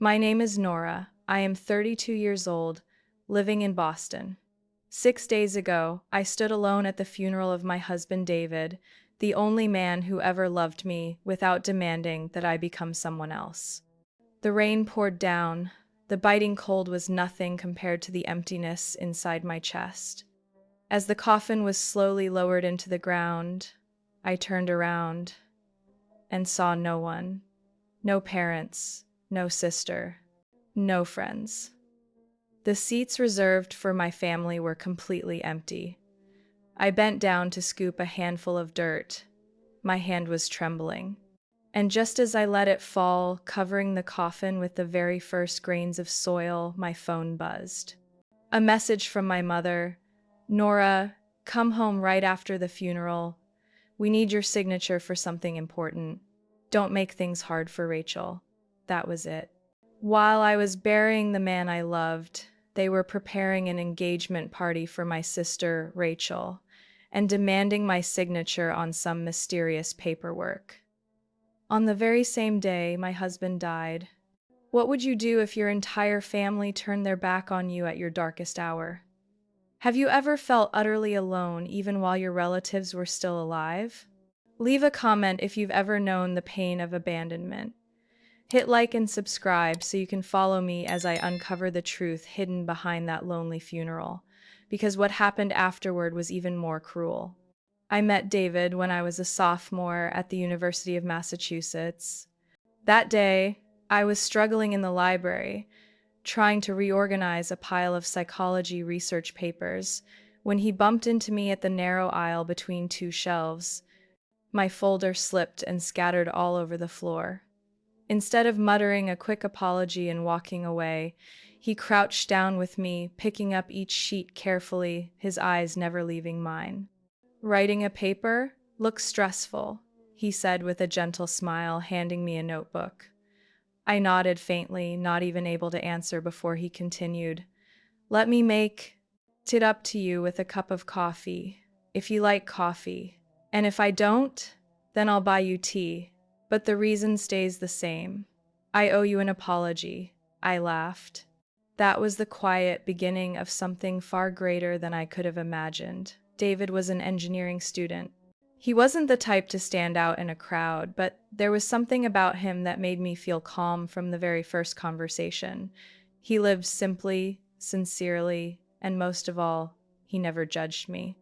My name is Nora. I am 32 years old, living in Boston. 6 days ago, I stood alone at the funeral of my husband David, the only man who ever loved me without demanding that I become someone else. The rain poured down. The biting cold was nothing compared to the emptiness inside my chest. As the coffin was slowly lowered into the ground, I turned around and saw no one. No parents, no sister, no friends. The seats reserved for my family were completely empty. I bent down to scoop a handful of dirt. My hand was trembling. And just as I let it fall, covering the coffin with the very first grains of soil, my phone buzzed. A message from my mother. Nora, come home right after the funeral. We need your signature for something important. Don't make things hard for Rachel. That was it. While I was burying the man I loved, they were preparing an engagement party for my sister, Rachel, and demanding my signature on some mysterious paperwork. On the very same day, my husband died. What would you do if your entire family turned their back on you at your darkest hour? Have you ever felt utterly alone even while your relatives were still alive? Leave a comment if you've ever known the pain of abandonment. Hit like and subscribe so you can follow me as I uncover the truth hidden behind that lonely funeral, because what happened afterward was even more cruel. I met David when I was a sophomore at the University of Massachusetts. That day, I was struggling in the library, trying to reorganize a pile of psychology research papers, when he bumped into me at the narrow aisle between two shelves. My folder slipped and scattered all over the floor. Instead of muttering a quick apology and walking away, he crouched down with me, picking up each sheet carefully, his eyes never leaving mine. "Writing a paper? Looks stressful," he said with a gentle smile, handing me a notebook. I nodded faintly, not even able to answer before he continued. "Let me make it up to you with a cup of coffee, if you like coffee. And if I don't, then I'll buy you tea. But the reason stays the same. I owe you an apology." I laughed. That was the quiet beginning of something far greater than I could have imagined. David was an engineering student. He wasn't the type to stand out in a crowd, but there was something about him that made me feel calm from the very first conversation. He lived simply, sincerely, and most of all, he never judged me.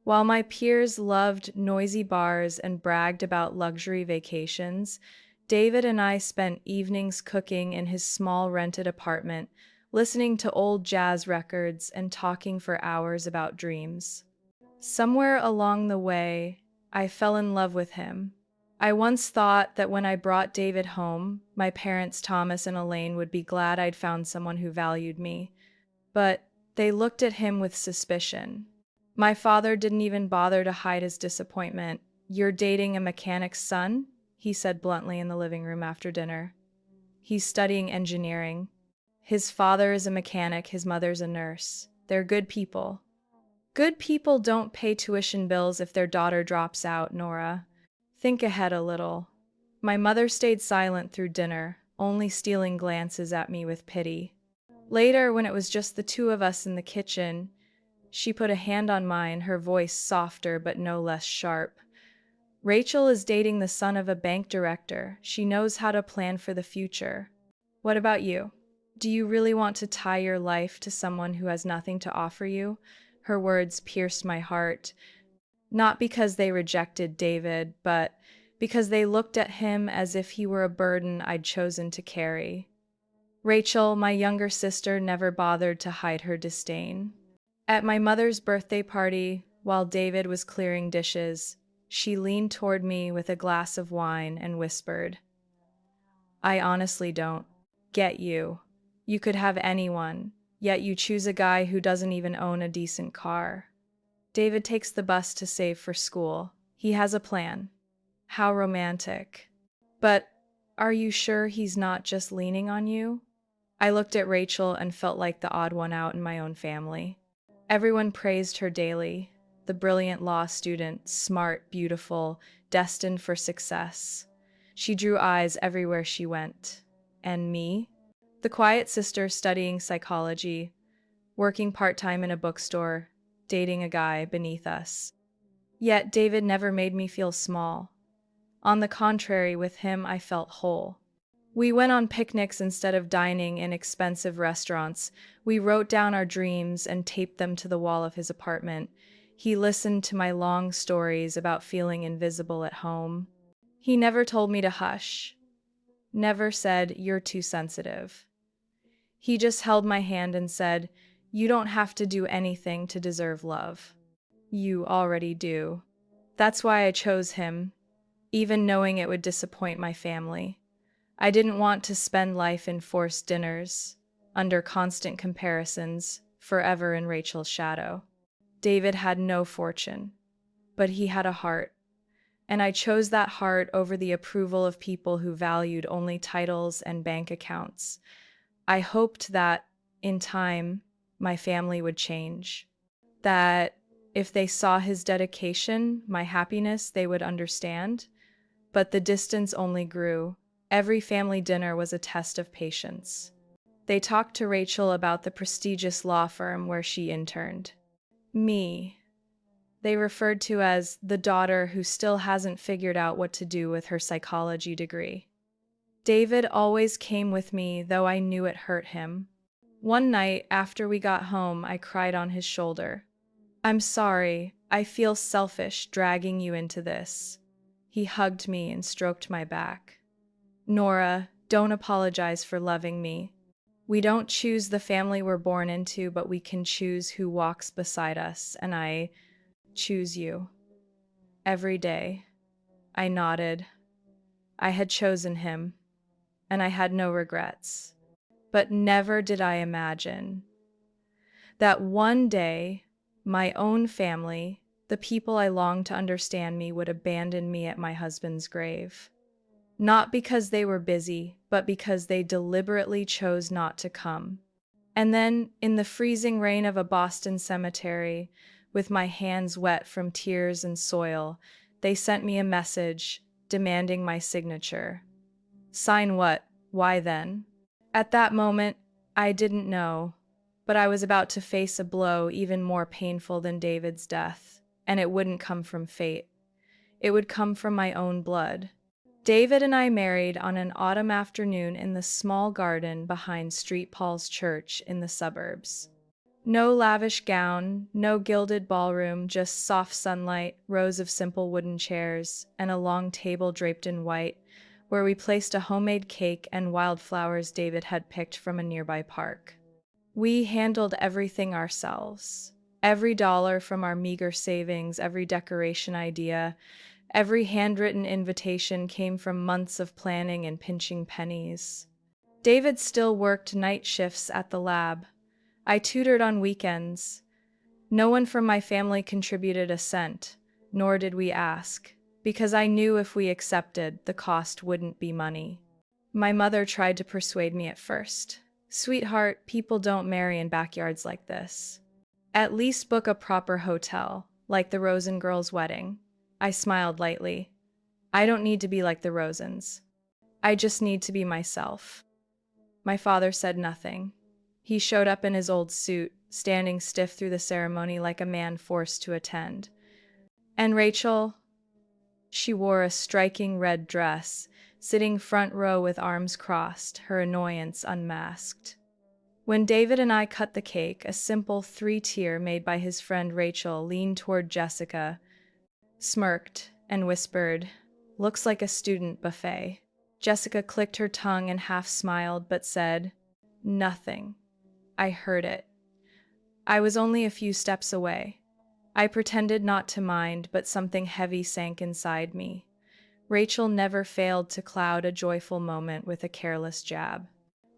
While my peers loved noisy bars and bragged about luxury vacations, David and I spent evenings cooking in his small rented apartment, listening to old jazz records and talking for hours about dreams. Somewhere along the way, I fell in love with him. I once thought that when I brought David home, my parents Thomas and Elaine would be glad I'd found someone who valued me. But they looked at him with suspicion. My father didn't even bother to hide his disappointment. "You're dating a mechanic's son?" he said bluntly in the living room after dinner. "He's studying engineering. His father is a mechanic, his mother's a nurse. They're good people." "Good people don't pay tuition bills if their daughter drops out, Nora. Think ahead a little." My mother stayed silent through dinner, only stealing glances at me with pity. Later, when it was just the two of us in the kitchen, she put a hand on mine, her voice softer but no less sharp. "Rachel is dating the son of a bank director. She knows how to plan for the future. What about you? Do you really want to tie your life to someone who has nothing to offer you?" Her words pierced my heart, not because they rejected David, but because they looked at him as if he were a burden I'd chosen to carry. Rachel, my younger sister, never bothered to hide her disdain. At my mother's birthday party, while David was clearing dishes, she leaned toward me with a glass of wine and whispered, "I honestly don't get you. You could have anyone, yet you choose a guy who doesn't even own a decent car. David takes the bus to save for school. He has a plan." How romantic. But are you sure he's not just leaning on you? I looked at Rachel and felt like the odd one out in my own family. Everyone praised her daily. The brilliant law student, smart, beautiful, destined for success. She drew eyes everywhere she went. And me? The quiet sister studying psychology, working part-time in a bookstore, dating a guy beneath us. Yet David never made me feel small. On the contrary, with him I felt whole. We went on picnics instead of dining in expensive restaurants. We wrote down our dreams and taped them to the wall of his apartment. He listened to my long stories about feeling invisible at home. He never told me to hush, never said, "You're too sensitive." He just held my hand and said, "You don't have to do anything to deserve love. You already do." That's why I chose him, even knowing it would disappoint my family. I didn't want to spend life in forced dinners, under constant comparisons, forever in Rachel's shadow. David had no fortune, but he had a heart, and I chose that heart over the approval of people who valued only titles and bank accounts. I hoped that, in time, my family would change. That if they saw his dedication, my happiness, they would understand. But the distance only grew. Every family dinner was a test of patience. They talked to Rachel about the prestigious law firm where she interned. Me, they referred to as the daughter who still hasn't figured out what to do with her psychology degree. David always came with me, though I knew it hurt him. One night, after we got home, I cried on his shoulder. "I'm sorry, I feel selfish dragging you into this." He hugged me and stroked my back. "Nora, don't apologize for loving me. We don't choose the family we're born into, but we can choose who walks beside us, and I choose you. Every day." I nodded. I had chosen him, and I had no regrets. But never did I imagine that one day my own family, the people I longed to understand me, would abandon me at my husband's grave. Not because they were busy, but because they deliberately chose not to come. And then, in the freezing rain of a Boston cemetery, with my hands wet from tears and soil, they sent me a message demanding my signature. Sign what? Why then? At that moment, I didn't know, but I was about to face a blow even more painful than David's death, and it wouldn't come from fate. It would come from my own blood. David and I married on an autumn afternoon in the small garden behind St. Paul's Church in the suburbs. No lavish gown, no gilded ballroom, just soft sunlight, rows of simple wooden chairs, and a long table draped in white, where we placed a homemade cake and wildflowers David had picked from a nearby park. We handled everything ourselves. Every dollar from our meager savings, every decoration idea, every handwritten invitation came from months of planning and pinching pennies. David still worked night shifts at the lab. I tutored on weekends. No one from my family contributed a cent, nor did we ask, because I knew if we accepted, the cost wouldn't be money. My mother tried to persuade me at first. "Sweetheart, people don't marry in backyards like this. At least book a proper hotel, like the Rosen girls' wedding." I smiled lightly. "I don't need to be like the Rosens. I just need to be myself." My father said nothing. He showed up in his old suit, standing stiff through the ceremony like a man forced to attend. And Rachel? She wore a striking red dress, sitting front row with arms crossed, her annoyance unmasked. When David and I cut the cake, a simple 3-tier made by his friend Rachel leaned toward Jessica, smirked, and whispered, "Looks like a student buffet." Jessica clicked her tongue and half smiled, but said, "Nothing." I heard it. I was only a few steps away. I pretended not to mind, but something heavy sank inside me. Rachel never failed to cloud a joyful moment with a careless jab.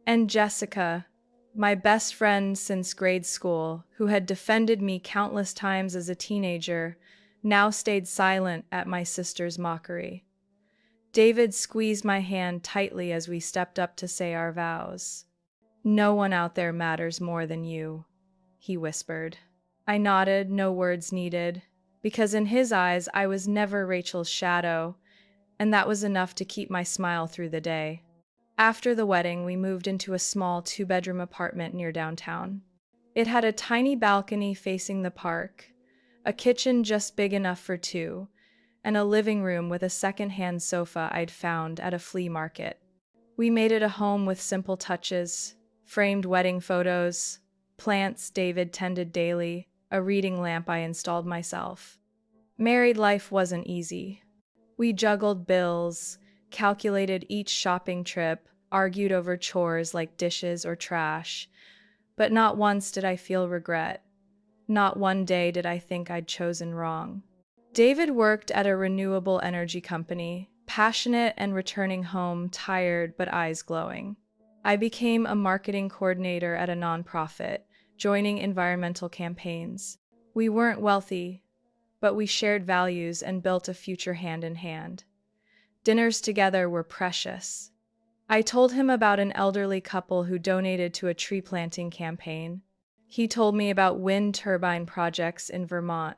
And Jessica, my best friend since grade school, who had defended me countless times as a teenager, now stayed silent at my sister's mockery. David squeezed my hand tightly as we stepped up to say our vows. "No one out there matters more than you," he whispered. I nodded, no words needed, because in his eyes I was never Rachel's shadow, and that was enough to keep my smile through the day. After the wedding, we moved into a small two-bedroom apartment near downtown. It had a tiny balcony facing the park, a kitchen just big enough for two, and a living room with a second-hand sofa I'd found at a flea market. We made it a home with simple touches, framed wedding photos, plants David tended daily, a reading lamp I installed myself. Married life wasn't easy. We juggled bills, calculated each shopping trip, argued over chores like dishes or trash, but not once did I feel regret. Not one day did I think I'd chosen wrong. David worked at a renewable energy company, passionate and returning home tired but eyes glowing. I became a marketing coordinator at a nonprofit, joining environmental campaigns. We weren't wealthy, but we shared values and built a future hand in hand. Dinners together were precious. I told him about an elderly couple who donated to a tree planting campaign. He told me about wind turbine projects in Vermont.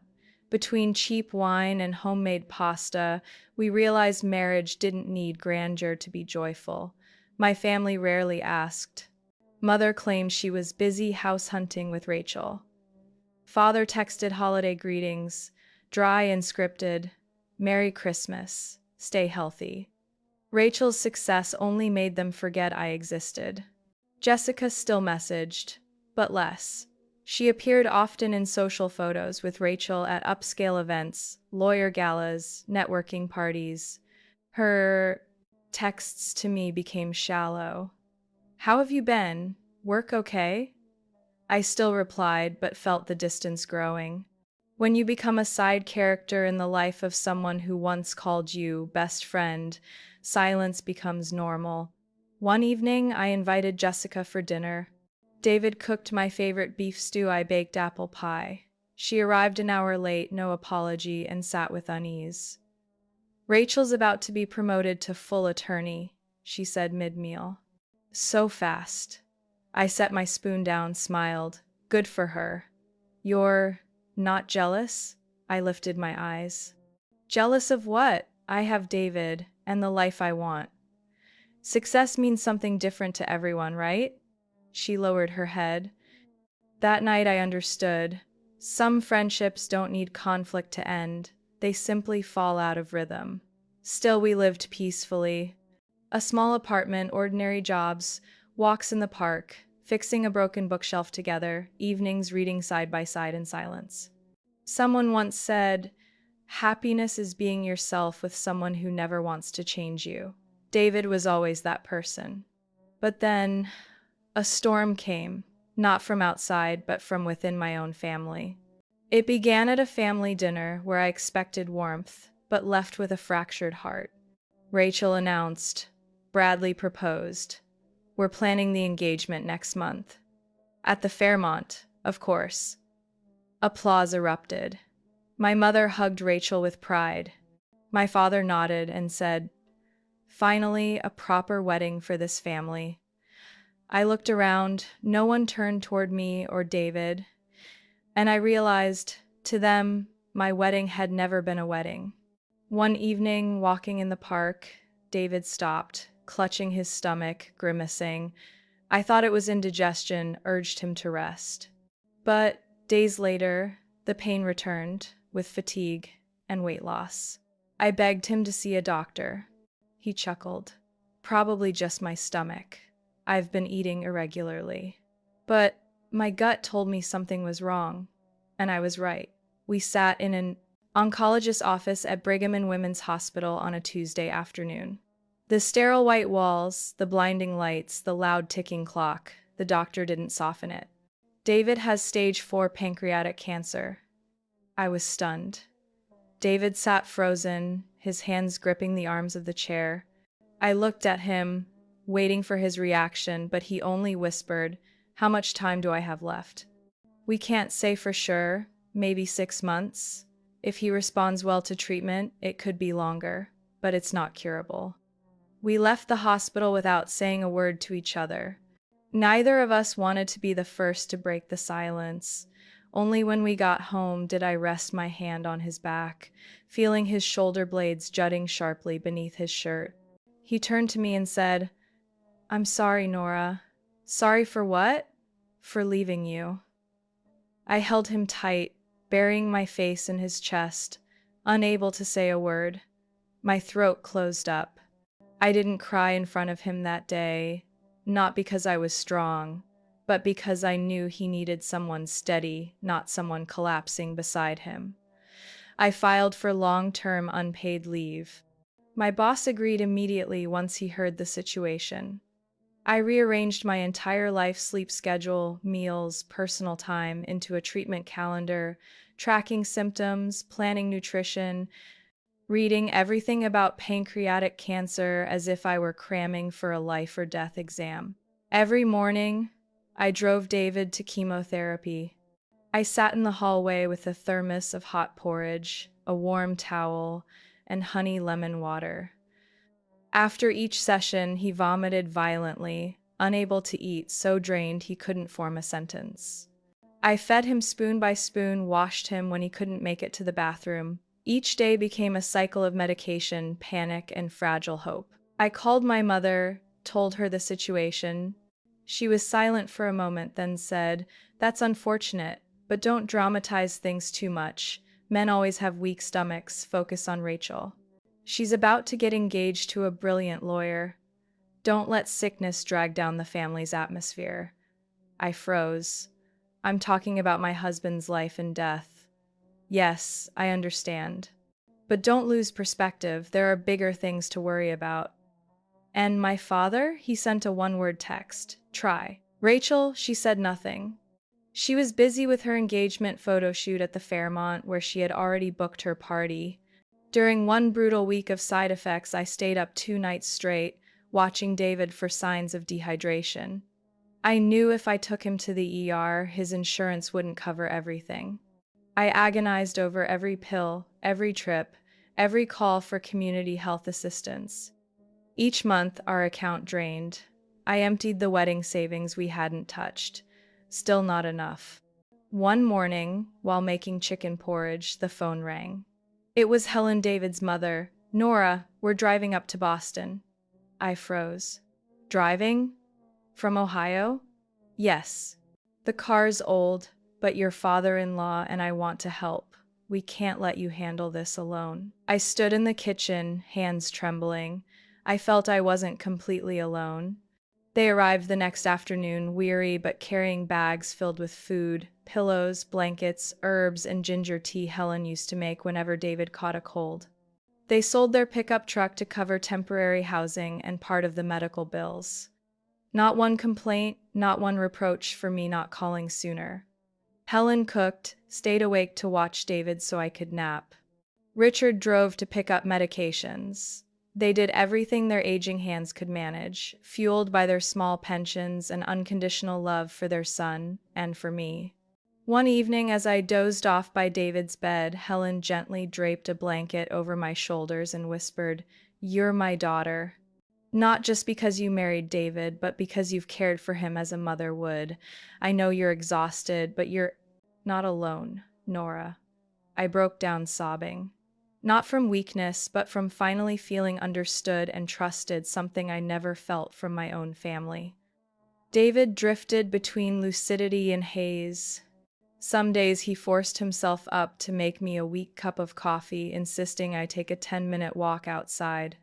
Between cheap wine and homemade pasta, we realized marriage didn't need grandeur to be joyful. My family rarely asked. Mother claimed she was busy house hunting with Rachel. Father texted holiday greetings, dry and scripted. Merry Christmas. Stay healthy. Rachel's success only made them forget I existed. Jessica still messaged, but less. She appeared often in social photos with Rachel at upscale events, lawyer galas, networking parties. Her texts to me became shallow. "How have you been? Work okay?" I still replied, but felt the distance growing. When you become a side character in the life of someone who once called you best friend, silence becomes normal. One evening, I invited Jessica for dinner. David cooked my favorite beef stew. I baked apple pie. She arrived an hour late, no apology, and sat with unease. "Rachel's about to be promoted to full attorney," she said mid-meal. "So fast." I set my spoon down, smiled. "Good for her." "You're not jealous?" I lifted my eyes. "Jealous of what? I have David and the life I want." "Success means something different to everyone, right?" She lowered her head. That night I understood. Some friendships don't need conflict to end. They simply fall out of rhythm. Still, we lived peacefully. A small apartment, ordinary jobs, walks in the park, fixing a broken bookshelf together, evenings reading side by side in silence. Someone once said, "Happiness is being yourself with someone who never wants to change you." David was always that person. But then, a storm came, not from outside, but from within my own family. It began at a family dinner where I expected warmth, but left with a fractured heart. Rachel announced, Bradley proposed. We're planning the engagement next month. At the Fairmont, of course. Applause erupted. My mother hugged Rachel with pride. My father nodded and said, "Finally, a proper wedding for this family." I looked around, no one turned toward me or David, and I realized, to them, my wedding had never been a wedding. One evening, walking in the park, David stopped, clutching his stomach, grimacing. I thought it was indigestion, urged him to rest. But days later, the pain returned, with fatigue and weight loss. I begged him to see a doctor. He chuckled. "Probably just my stomach. I've been eating irregularly." But my gut told me something was wrong, and I was right. We sat in an oncologist's office at Brigham and Women's Hospital on a Tuesday afternoon. The sterile white walls, the blinding lights, the loud ticking clock, the doctor didn't soften it. "David has stage 4 pancreatic cancer." I was stunned. David sat frozen, his hands gripping the arms of the chair. I looked at him, waiting for his reaction, but he only whispered, "How much time do I have left?" "We can't say for sure, maybe 6 months. If he responds well to treatment, it could be longer, but it's not curable." We left the hospital without saying a word to each other. Neither of us wanted to be the first to break the silence. Only when we got home did I rest my hand on his back, feeling his shoulder blades jutting sharply beneath his shirt. He turned to me and said, I'm sorry, Nora. Sorry for what? For leaving you. I held him tight, burying my face in his chest, unable to say a word. My throat closed up. I didn't cry in front of him that day, not because I was strong, but because I knew he needed someone steady, not someone collapsing beside him. I filed for long-term unpaid leave. My boss agreed immediately once he heard the situation. I rearranged my entire life sleep schedule, meals, personal time into a treatment calendar, tracking symptoms, planning nutrition, reading everything about pancreatic cancer as if I were cramming for a life or death exam. Every morning, I drove David to chemotherapy. I sat in the hallway with a thermos of hot porridge, a warm towel, and honey lemon water. After each session, he vomited violently, unable to eat, so drained he couldn't form a sentence. I fed him spoon by spoon, washed him when he couldn't make it to the bathroom. Each day became a cycle of medication, panic, and fragile hope. I called my mother, told her the situation. She was silent for a moment, then said, "That's unfortunate, but don't dramatize things too much. Men always have weak stomachs. Focus on Rachel. She's about to get engaged to a brilliant lawyer. Don't let sickness drag down the family's atmosphere." I froze. I'm talking about my husband's life and death. Yes, I understand. But don't lose perspective. There are bigger things to worry about. And my father? He sent a one-word text. Try. Rachel, she said nothing. She was busy with her engagement photo shoot at the Fairmont, where she had already booked her party. During one brutal week of side effects, I stayed up 2 nights straight, watching David for signs of dehydration. I knew if I took him to the ER, his insurance wouldn't cover everything. I agonized over every pill, every trip, every call for community health assistance. Each month, our account drained. I emptied the wedding savings we hadn't touched. Still not enough. One morning, while making chicken porridge, the phone rang. It was Helen, David's mother. "Nora, we're driving up to Boston." I froze. Driving? From Ohio? Yes. The car's old, but your father-in-law and I want to help. We can't let you handle this alone. I stood in the kitchen, hands trembling. I felt I wasn't completely alone. They arrived the next afternoon, weary but carrying bags filled with food, pillows, blankets, herbs, and ginger tea Helen used to make whenever David caught a cold. They sold their pickup truck to cover temporary housing and part of the medical bills. Not one complaint, not one reproach for me not calling sooner. Helen cooked, stayed awake to watch David so I could nap. Richard drove to pick up medications. They did everything their aging hands could manage, fueled by their small pensions and unconditional love for their son and for me. One evening, as I dozed off by David's bed, Helen gently draped a blanket over my shoulders and whispered, "You're my daughter. Not just because you married David, but because you've cared for him as a mother would. I know you're exhausted, but you're not alone, Nora." I broke down sobbing. Not from weakness, but from finally feeling understood and trusted, something I never felt from my own family. David drifted between lucidity and haze. Some days he forced himself up to make me a weak cup of coffee, insisting I take a 10-minute walk outside.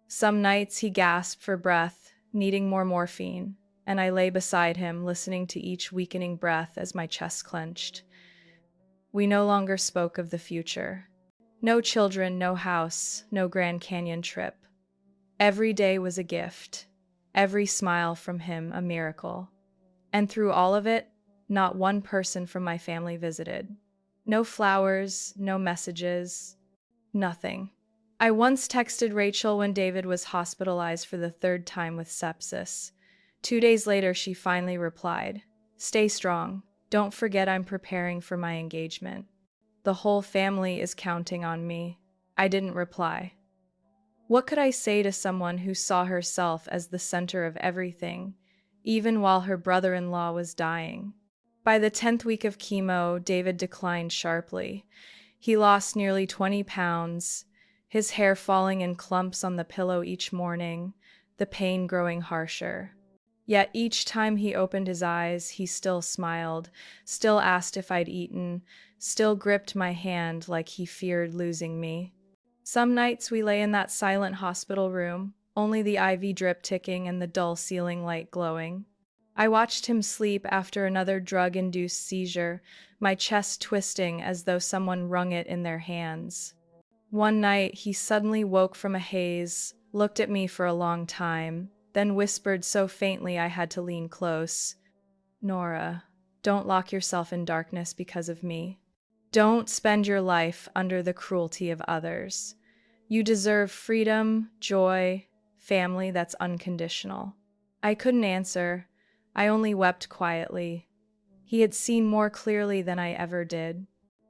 Some nights he gasped for breath, needing more morphine, and I lay beside him, listening to each weakening breath as my chest clenched. We no longer spoke of the future. No children, no house, no Grand Canyon trip. Every day was a gift, every smile from him a miracle. And through all of it, not one person from my family visited. No flowers, no messages, nothing. I once texted Rachel when David was hospitalized for the 3rd time with sepsis. 2 days later, she finally replied, "Stay strong. Don't forget I'm preparing for my engagement. The whole family is counting on me." I didn't reply. What could I say to someone who saw herself as the center of everything, even while her brother-in-law was dying? By the 10th week of chemo, David declined sharply. He lost nearly 20 pounds, his hair falling in clumps on the pillow each morning, the pain growing harsher. Yet each time he opened his eyes, he still smiled, still asked if I'd eaten, still gripped my hand like he feared losing me. Some nights we lay in that silent hospital room, only the IV drip ticking and the dull ceiling light glowing. I watched him sleep after another drug-induced seizure, my chest twisting as though someone wrung it in their hands. One night, he suddenly woke from a haze, looked at me for a long time, then whispered so faintly I had to lean close. "Nora, don't lock yourself in darkness because of me. Don't spend your life under the cruelty of others. You deserve freedom, joy, family that's unconditional." I couldn't answer. I only wept quietly. He had seen more clearly than I ever did.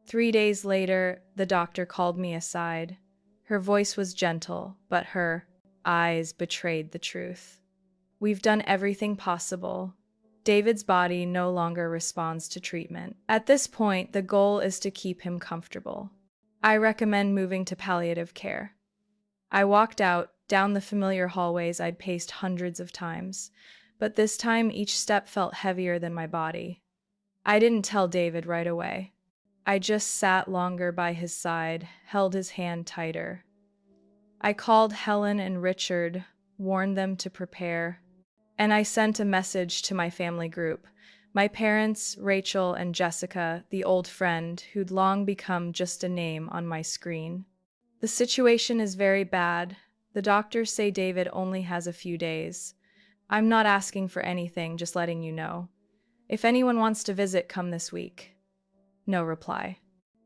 3 days later, the doctor called me aside. Her voice was gentle, but her eyes betrayed the truth. "We've done everything possible. David's body no longer responds to treatment. At this point, the goal is to keep him comfortable. I recommend moving to palliative care." I walked out, down the familiar hallways I'd paced hundreds of times, but this time each step felt heavier than my body. I didn't tell David right away. I just sat longer by his side, held his hand tighter. I called Helen and Richard, warned them to prepare, and I sent a message to my family group. My parents, Rachel and Jessica, the old friend who'd long become just a name on my screen. "The situation is very bad. The doctors say David only has a few days. I'm not asking for anything, just letting you know. If anyone wants to visit, come this week." No reply.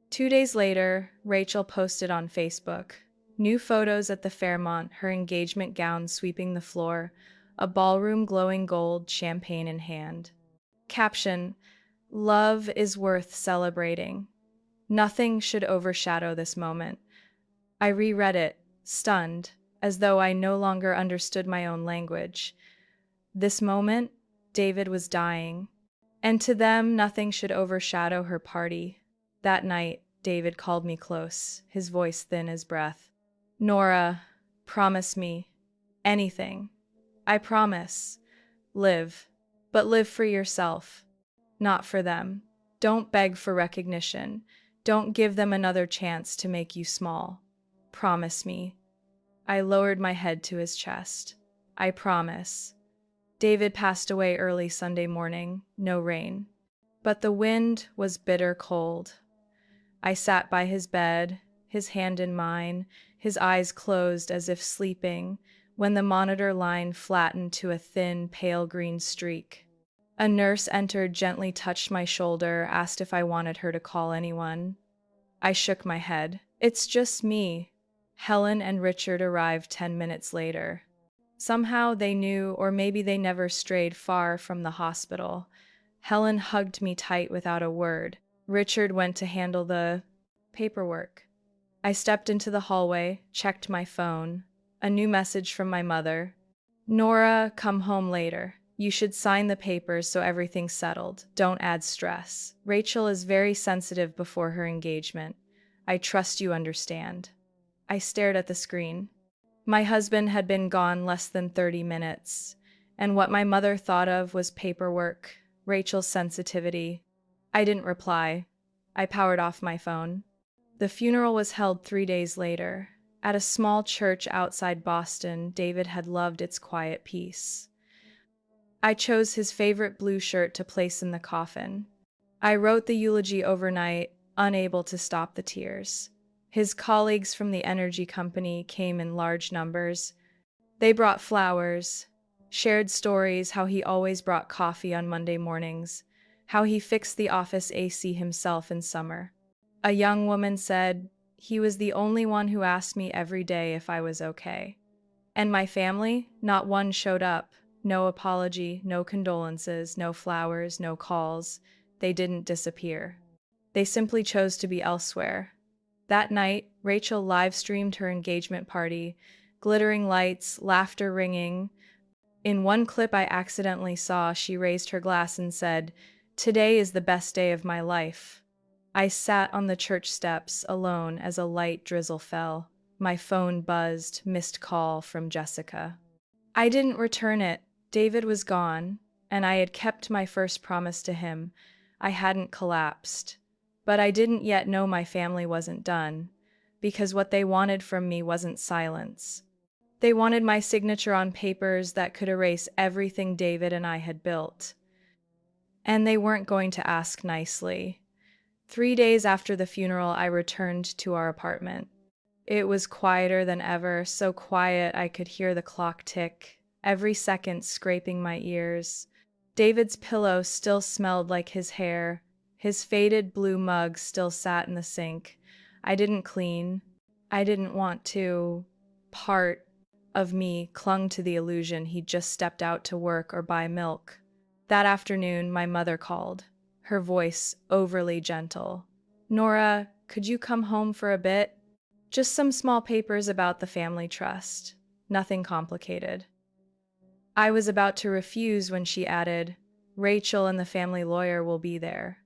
2 days later, Rachel posted on Facebook. New photos at the Fairmont, her engagement gown sweeping the floor, a ballroom glowing gold, champagne in hand. Caption: "Love is worth celebrating. Nothing should overshadow this moment." I reread it, stunned, as though I no longer understood my own language. This moment, David was dying. And to them, nothing should overshadow her party. That night, David called me close, his voice thin as breath. "Nora, promise me. Anything. I promise. Live. But live for yourself. Not for them. Don't beg for recognition. Don't give them another chance to make you small. Promise me." I lowered my head to his chest. "I promise." David passed away early Sunday morning, no rain. But the wind was bitter cold. I sat by his bed, his hand in mine, his eyes closed as if sleeping, when the monitor line flattened to a thin, pale green streak. A nurse entered, gently touched my shoulder, asked if I wanted her to call anyone. I shook my head. "It's just me." Helen and Richard arrived 10 minutes later. Somehow they knew, or maybe they never strayed far from the hospital. Helen hugged me tight without a word. Richard went to handle the paperwork. I stepped into the hallway, checked my phone. A new message from my mother. "Nora, come home later. You should sign the papers so everything's settled. Don't add stress. Rachel is very sensitive before her engagement. I trust you understand." I stared at the screen. My husband had been gone less than 30 minutes, and what my mother thought of was paperwork, Rachel's sensitivity. I didn't reply. I powered off my phone. The funeral was held 3 days later. At a small church outside Boston, David had loved its quiet peace. I chose his favorite blue shirt to place in the coffin. I wrote the eulogy overnight, unable to stop the tears. His colleagues from the energy company came in large numbers. They brought flowers, shared stories, how he always brought coffee on Monday mornings, how he fixed the office AC himself in summer. A young woman said, "He was the only one who asked me every day if I was okay." And my family, not one showed up. No apology, no condolences, no flowers, no calls. They didn't disappear. They simply chose to be elsewhere. That night, Rachel live-streamed her engagement party, glittering lights, laughter ringing. In one clip I accidentally saw, she raised her glass and said, "Today is the best day of my life." I sat on the church steps, alone, as a light drizzle fell. My phone buzzed, missed call from Jessica. I didn't return it. David was gone, and I had kept my first promise to him. I hadn't collapsed. But I didn't yet know my family wasn't done, because what they wanted from me wasn't silence. They wanted my signature on papers that could erase everything David and I had built. And they weren't going to ask nicely. 3 days after the funeral, I returned to our apartment. It was quieter than ever, so quiet I could hear the clock tick, every second scraping my ears. David's pillow still smelled like his hair. His faded blue mug still sat in the sink. I didn't clean. I didn't want to. Part of me clung to the illusion he'd just stepped out to work or buy milk. That afternoon, my mother called, her voice overly gentle. "Nora, could you come home for a bit? Just some small papers about the family trust. Nothing complicated." I was about to refuse when she added, "Rachel and the family lawyer will be there.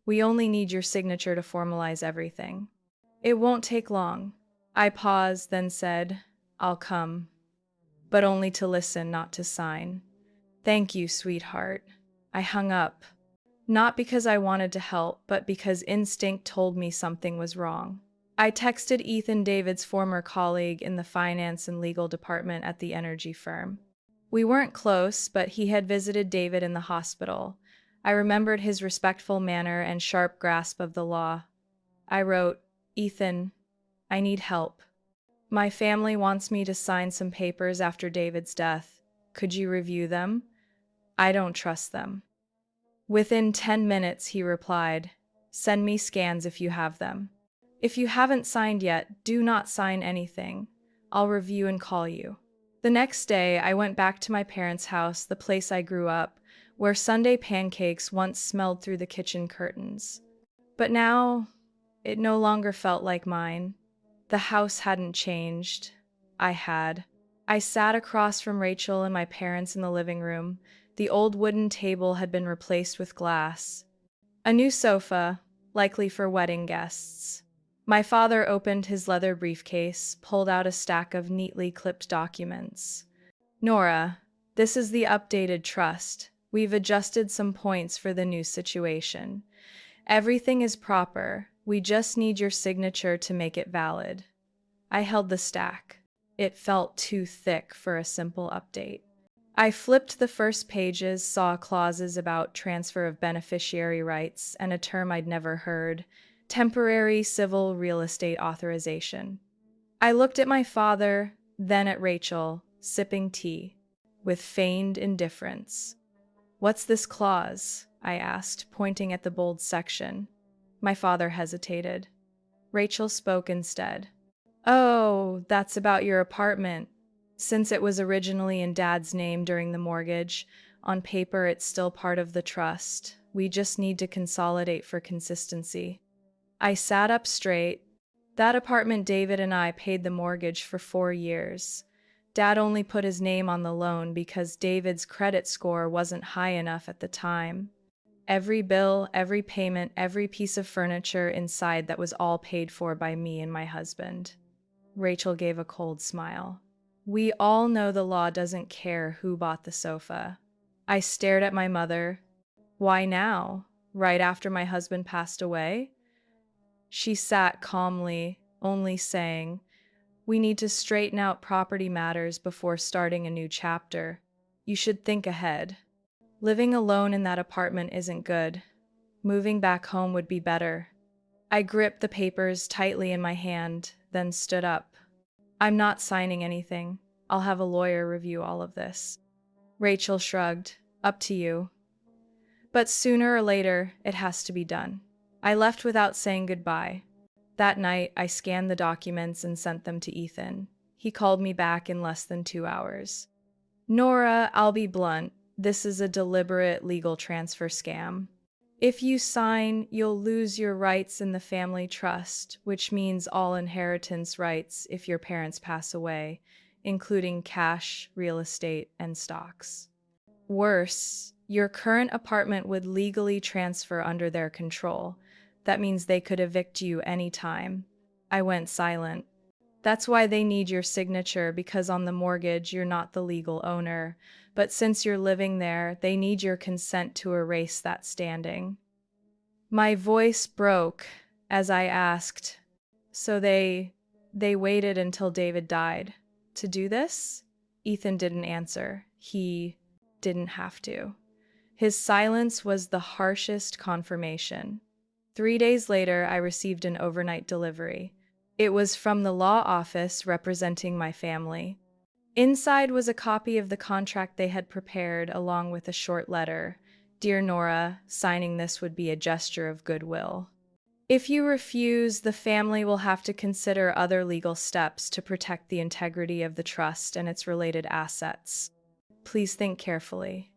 We only need your signature to formalize everything. It won't take long." I paused, then said, "I'll come." But only to listen, not to sign. "Thank you, sweetheart." I hung up. Not because I wanted to help, but because instinct told me something was wrong. I texted Ethan, David's former colleague in the finance and legal department at the energy firm. We weren't close, but he had visited David in the hospital. I remembered his respectful manner and sharp grasp of the law. I wrote, "Ethan, I need help. My family wants me to sign some papers after David's death. Could you review them? I don't trust them." Within 10 minutes, he replied, "Send me scans if you have them. If you haven't signed yet, do not sign anything. I'll review and call you." The next day, I went back to my parents' house, the place I grew up, where Sunday pancakes once smelled through the kitchen curtains. But now, it no longer felt like mine. The house hadn't changed. I had. I sat across from Rachel and my parents in the living room. The old wooden table had been replaced with glass. A new sofa, likely for wedding guests. My father opened his leather briefcase, pulled out a stack of neatly clipped documents. "Nora, this is the updated trust. We've adjusted some points for the new situation. Everything is proper. We just need your signature to make it valid." I held the stack. It felt too thick for a simple update. I flipped the first pages, saw clauses about transfer of beneficiary rights and a term I'd never heard, temporary civil real estate authorization. I looked at my father, then at Rachel, sipping tea, with feigned indifference. "What's this clause?" I asked, pointing at the bold section. My father hesitated. Rachel spoke instead. "Oh, that's about your apartment. Since it was originally in Dad's name during the mortgage, on paper it's still part of the trust. We just need to consolidate for consistency." I sat up straight. That apartment, David and I paid the mortgage for 4 years. Dad only put his name on the loan because David's credit score wasn't high enough at the time. Every bill, every payment, every piece of furniture inside, that was all paid for by me and my husband. Rachel gave a cold smile. "We all know the law doesn't care who bought the sofa." I stared at my mother. "Why now? Right after my husband passed away?" She sat calmly, only saying, "We need to straighten out property matters before starting a new chapter. You should think ahead. Living alone in that apartment isn't good. Moving back home would be better." I gripped the papers tightly in my hand, then stood up. "I'm not signing anything. I'll have a lawyer review all of this." Rachel shrugged. "Up to you. But sooner or later, it has to be done." I left without saying goodbye. That night, I scanned the documents and sent them to Ethan. He called me back in less than 2 hours. "Nora, I'll be blunt. This is a deliberate legal transfer scam. If you sign, you'll lose your rights in the family trust, which means all inheritance rights if your parents pass away, including cash, real estate, and stocks. Worse, your current apartment would legally transfer under their control. That means they could evict you anytime." I went silent. That's why they need your signature, because on the mortgage, you're not the legal owner. But since you're living there, they need your consent to erase that standing. My voice broke as I asked, so they waited until David died to do this? Ethan didn't answer. He didn't have to. His silence was the harshest confirmation. 3 days later, I received an overnight delivery. It was from the law office representing my family. Inside was a copy of the contract they had prepared, along with a short letter. Dear Nora, signing this would be a gesture of goodwill. If you refuse, the family will have to consider other legal steps to protect the integrity of the trust and its related assets. Please think carefully.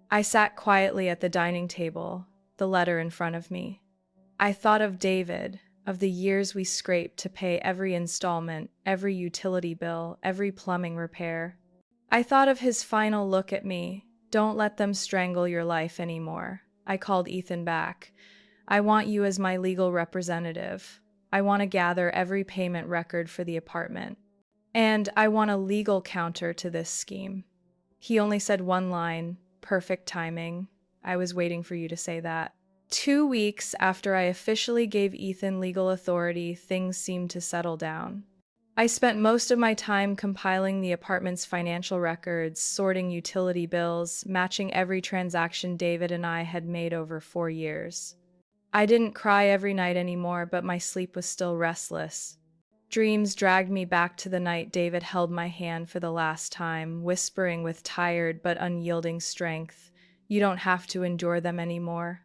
I sat quietly at the dining table, the letter in front of me. I thought of David, of the years we scraped to pay every installment, every utility bill, every plumbing repair. I thought of his final look at me. Don't let them strangle your life anymore. I called Ethan back. I want you as my legal representative. I want to gather every payment record for the apartment. And I want a legal counter to this scheme. He only said one line, perfect timing. I was waiting for you to say that. 2 weeks after I officially gave Ethan legal authority, things seemed to settle down. I spent most of my time compiling the apartment's financial records, sorting utility bills, matching every transaction David and I had made over 4 years. I didn't cry every night anymore, but my sleep was still restless. Dreams dragged me back to the night David held my hand for the last time, whispering with tired but unyielding strength, "You don't have to endure them anymore."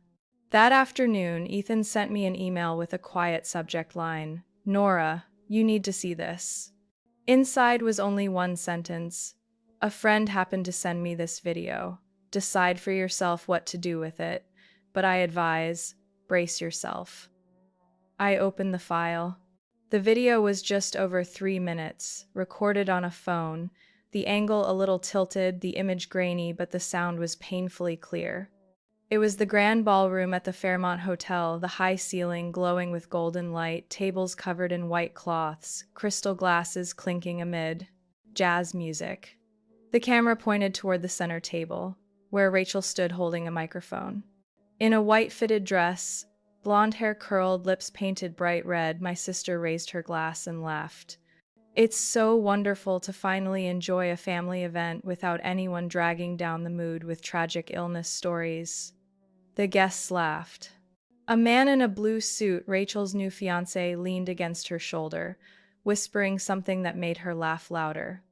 That afternoon, Ethan sent me an email with a quiet subject line, "Nora, you need to see this." Inside was only one sentence. "A friend happened to send me this video. Decide for yourself what to do with it, but I advise, brace yourself." I opened the file. The video was just over 3 minutes, recorded on a phone, the angle a little tilted, the image grainy, but the sound was painfully clear. It was the grand ballroom at the Fairmont Hotel, the high ceiling glowing with golden light, tables covered in white cloths, crystal glasses clinking amid jazz music. The camera pointed toward the center table, where Rachel stood holding a microphone. In a white-fitted dress, blonde hair curled, lips painted bright red, my sister raised her glass and laughed. It's so wonderful to finally enjoy a family event without anyone dragging down the mood with tragic illness stories. The guests laughed. A man in a blue suit, Rachel's new fiancé, leaned against her shoulder, whispering something that made her laugh louder.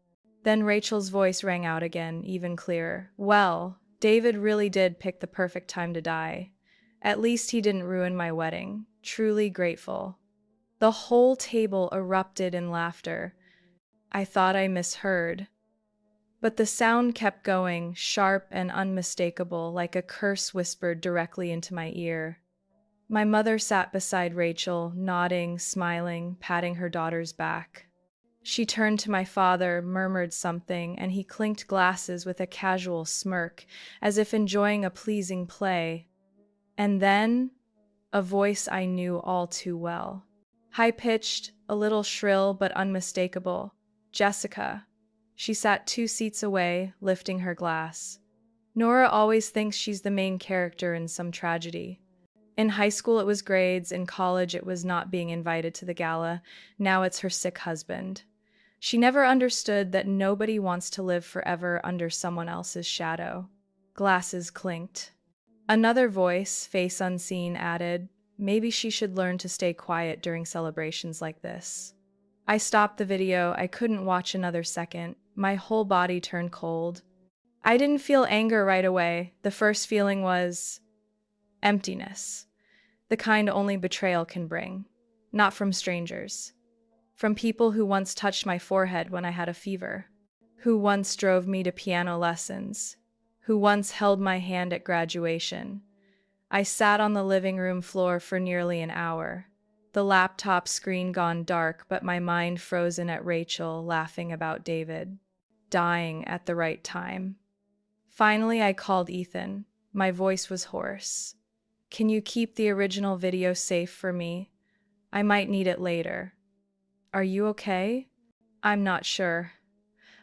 Then Rachel's voice rang out again, even clearer. "Well, David really did pick the perfect time to die. At least he didn't ruin my wedding. Truly grateful." The whole table erupted in laughter. I thought I misheard. But the sound kept going, sharp and unmistakable, like a curse whispered directly into my ear. My mother sat beside Rachel, nodding, smiling, patting her daughter's back. She turned to my father, murmured something, and he clinked glasses with a casual smirk, as if enjoying a pleasing play. And then, a voice I knew all too well. High-pitched, a little shrill but unmistakable. "Jessica." She sat 2 seats away, lifting her glass. Nora always thinks she's the main character in some tragedy. In high school it was grades, in college it was not being invited to the gala, now it's her sick husband. She never understood that nobody wants to live forever under someone else's shadow. Glasses clinked. Another voice, face unseen, added, "Maybe she should learn to stay quiet during celebrations like this." I stopped the video. I couldn't watch another second. My whole body turned cold. I didn't feel anger right away. The first feeling was emptiness. The kind only betrayal can bring. Not from strangers. From people who once touched my forehead when I had a fever. Who once drove me to piano lessons. Who once held my hand at graduation. I sat on the living room floor for nearly an hour. The laptop screen gone dark, but my mind frozen at Rachel laughing about David. Dying at the right time. Finally, I called Ethan. My voice was hoarse. "Can you keep the original video safe for me? I might need it later." Are you okay? I'm not sure,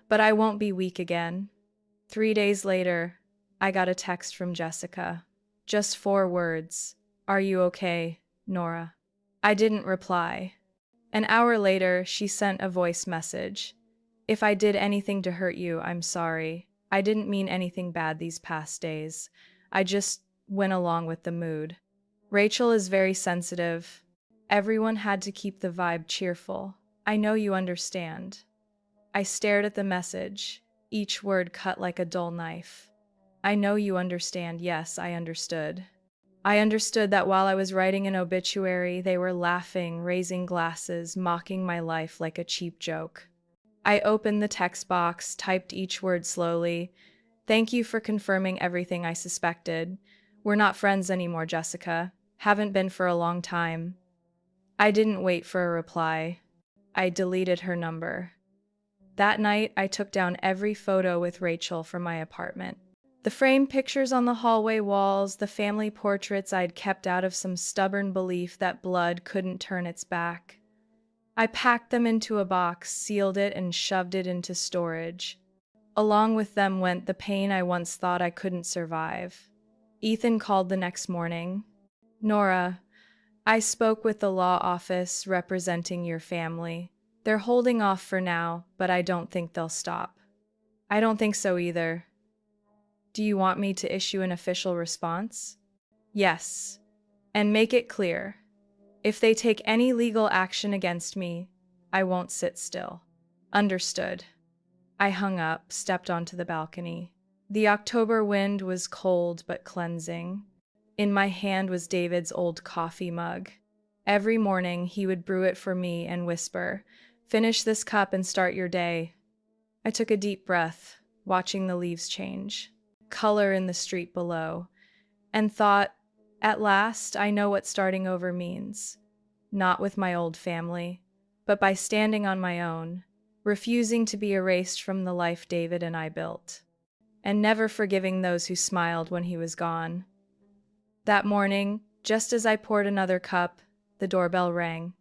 but I won't be weak again. 3 days later, I got a text from Jessica. Just 4 words. Are you okay, Nora? I didn't reply. An hour later, she sent a voice message. If I did anything to hurt you, I'm sorry. I didn't mean anything bad these past days. I just went along with the mood. Rachel is very sensitive. Everyone had to keep the vibe cheerful. I know you understand. I stared at the message, each word cut like a dull knife. I know you understand. Yes, I understood. I understood that while I was writing an obituary, they were laughing, raising glasses, mocking my life like a cheap joke. I opened the text box, typed each word slowly. Thank you for confirming everything I suspected. We're not friends anymore, Jessica. Haven't been for a long time. I didn't wait for a reply. I deleted her number. That night, I took down every photo with Rachel from my apartment. The framed pictures on the hallway walls, the family portraits I'd kept out of some stubborn belief that blood couldn't turn its back. I packed them into a box, sealed it, and shoved it into storage. Along with them went the pain I once thought I couldn't survive. Ethan called the next morning. Nora, I spoke with the law office representing your family. They're holding off for now, but I don't think they'll stop. I don't think so either. Do you want me to issue an official response? Yes. And make it clear. If they take any legal action against me, I won't sit still. Understood. I hung up, stepped onto the balcony. The October wind was cold but cleansing. In my hand was David's old coffee mug. Every morning he would brew it for me and whisper, "Finish this cup and start your day." I took a deep breath, watching the leaves change, color in the street below, and thought, at last I know what starting over means. Not with my old family, but by standing on my own, refusing to be erased from the life David and I built, and never forgiving those who smiled when he was gone. That morning, just as I poured another cup, the doorbell rang.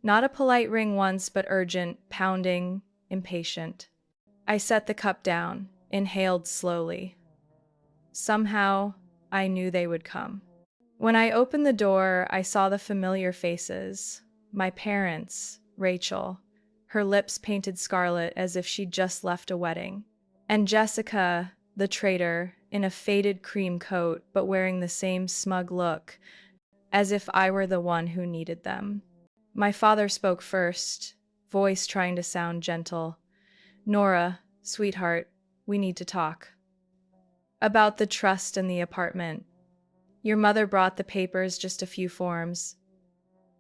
Not a polite ring once, but urgent, pounding, impatient. I set the cup down, inhaled slowly. Somehow, I knew they would come. When I opened the door, I saw the familiar faces. My parents, Rachel, her lips painted scarlet as if she'd just left a wedding, and Jessica, the traitor, in a faded cream coat but wearing the same smug look, as if I were the one who needed them. My father spoke first, voice trying to sound gentle. "Nora, sweetheart, we need to talk. About the trust in the apartment. Your mother brought the papers, just a few forms."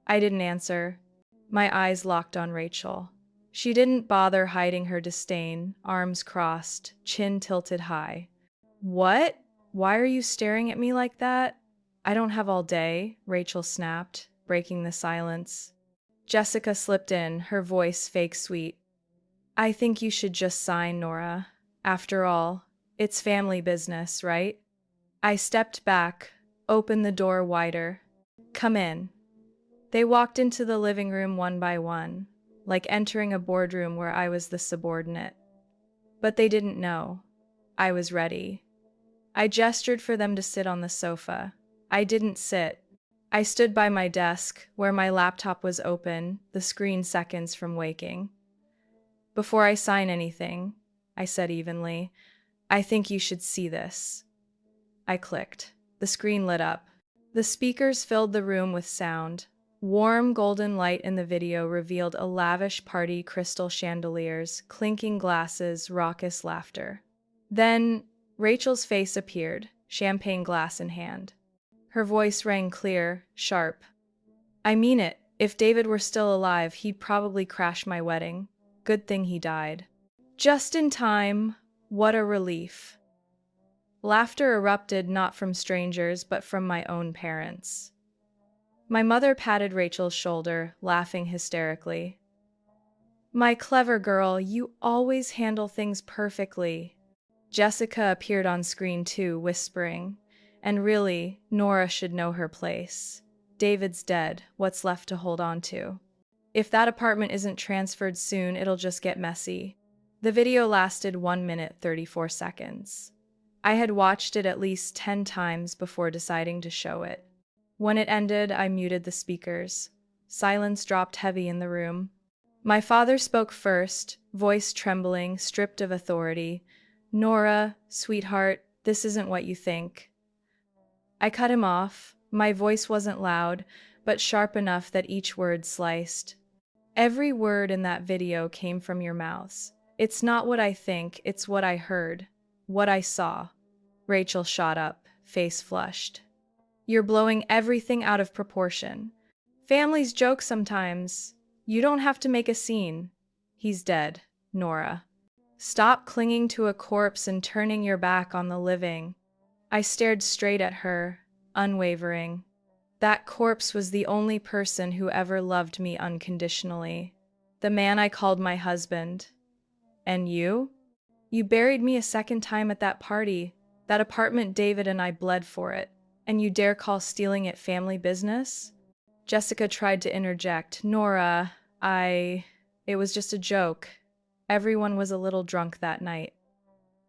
I didn't answer. My eyes locked on Rachel. She didn't bother hiding her disdain, arms crossed, chin tilted high. "What? Why are you staring at me like that?" "I don't have all day," Rachel snapped, breaking the silence. Jessica slipped in, her voice fake sweet. "I think you should just sign, Nora. After all, it's family business, right?" I stepped back, opened the door wider. "Come in." They walked into the living room one by one, like entering a boardroom where I was the subordinate. But they didn't know. I was ready. I gestured for them to sit on the sofa. I didn't sit. I stood by my desk, where my laptop was open, the screen seconds from waking. "Before I sign anything," I said evenly, "I think you should see this." I clicked. The screen lit up. The speakers filled the room with sound. Warm golden light in the video revealed a lavish party, crystal chandeliers, clinking glasses, raucous laughter. Then Rachel's face appeared, champagne glass in hand. Her voice rang clear, sharp. "I mean it. If David were still alive, he'd probably crash my wedding. Good thing he died." Just in time. What a relief. Laughter erupted, not from strangers, but from my own parents. My mother patted Rachel's shoulder, laughing hysterically. "My clever girl, you always handle things perfectly." Jessica appeared on screen too, whispering, "And really, Nora should know her place. David's dead. What's left to hold on to?" If that apartment isn't transferred soon, it'll just get messy. The video lasted 1 minute 34 seconds. I had watched it at least 10 times before deciding to show it. When it ended, I muted the speakers. Silence dropped heavy in the room. My father spoke first, voice trembling, stripped of authority. "Nora, sweetheart, this isn't what you think." I cut him off. My voice wasn't loud, but sharp enough that each word sliced. "Every word in that video came from your mouths. It's not what I think, it's what I heard, what I saw." Rachel shot up, face flushed. "You're blowing everything out of proportion. Families joke sometimes. You don't have to make a scene. He's dead, Nora. Stop clinging to a corpse and turning your back on the living." I stared straight at her, unwavering. That corpse was the only person who ever loved me unconditionally. The man I called my husband. And you? You buried me a second time at that party, that apartment David and I bled for it, and you dare call stealing it family business? Jessica tried to interject. "Nora, it was just a joke. Everyone was a little drunk that night."